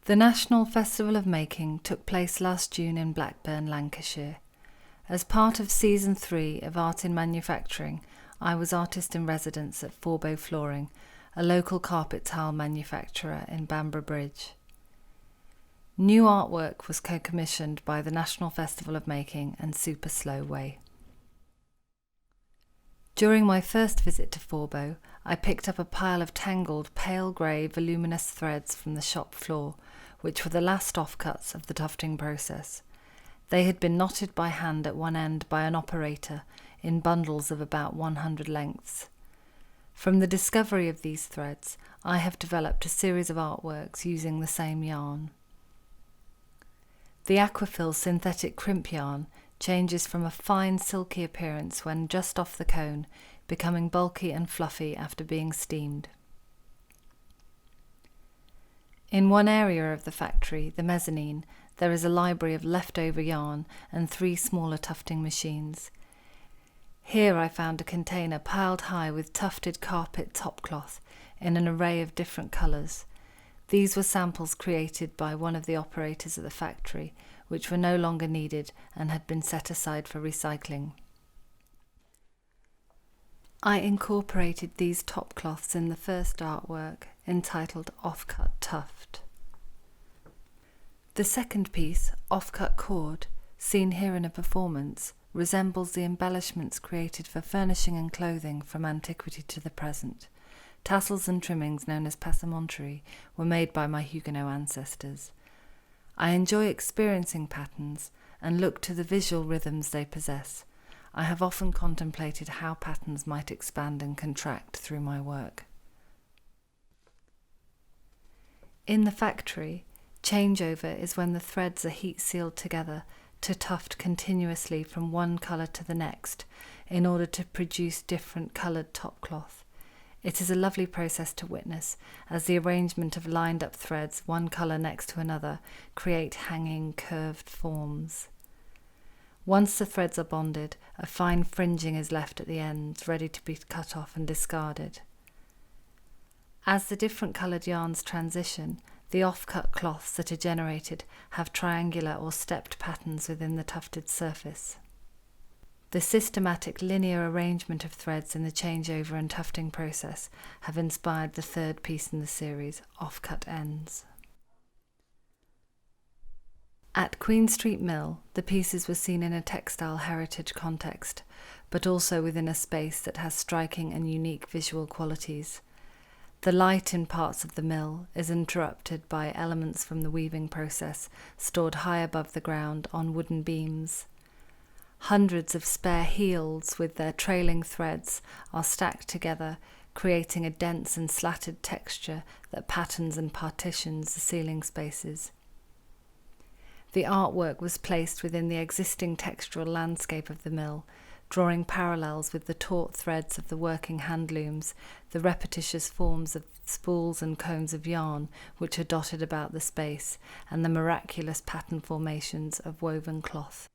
The National Festival of Making took place last June in Blackburn, Lancashire. As part of Season 3 of Art in Manufacturing, I was artist in residence at Forbo Flooring, a local carpet tile manufacturer in Bamburgh Bridge. New artwork was co-commissioned by the National Festival of Making and Super Slow Way. During my first visit to Forbo, I picked up a pile of tangled, pale grey, voluminous threads from the shop floor, which were the last offcuts of the tufting process. They had been knotted by hand at one end by an operator in bundles of about 100 lengths. From the discovery of these threads, I have developed a series of artworks using the same yarn. The Aquafil synthetic crimp yarn changes from a fine silky appearance when just off the cone, becoming bulky and fluffy after being steamed. In one area of the factory, the mezzanine, there is a library of leftover yarn and 3 smaller tufting machines. Here I found a container piled high with tufted carpet topcloth in an array of different colours. These were samples created by one of the operators at the factory, which were no longer needed and had been set aside for recycling. I incorporated these topcloths in the first artwork, entitled Offcut Tuft. The second piece, Offcut Cord, seen here in a performance, resembles the embellishments created for furnishing and clothing from antiquity to the present. Tassels and trimmings known as passementerie were made by my Huguenot ancestors. I enjoy experiencing patterns and look to the visual rhythms they possess. I have often contemplated how patterns might expand and contract through my work. In the factory, changeover is when the threads are heat-sealed together to tuft continuously from one colour to the next in order to produce different coloured topcloth. It is a lovely process to witness, as the arrangement of lined-up threads, one colour next to another, create hanging, curved forms. Once the threads are bonded, a fine fringing is left at the ends, ready to be cut off and discarded. As the different coloured yarns transition, the off-cut cloths that are generated have triangular or stepped patterns within the tufted surface. The systematic linear arrangement of threads in the changeover and tufting process have inspired the third piece in the series, Off-Cut Ends. At Queen Street Mill, the pieces were seen in a textile heritage context, but also within a space that has striking and unique visual qualities. The light in parts of the mill is interrupted by elements from the weaving process stored high above the ground on wooden beams. Hundreds of spare heels with their trailing threads are stacked together, creating a dense and slatted texture that patterns and partitions the ceiling spaces. The artwork was placed within the existing textural landscape of the mill, drawing parallels with the taut threads of the working hand looms, the repetitious forms of spools and cones of yarn which are dotted about the space, and the miraculous pattern formations of woven cloth.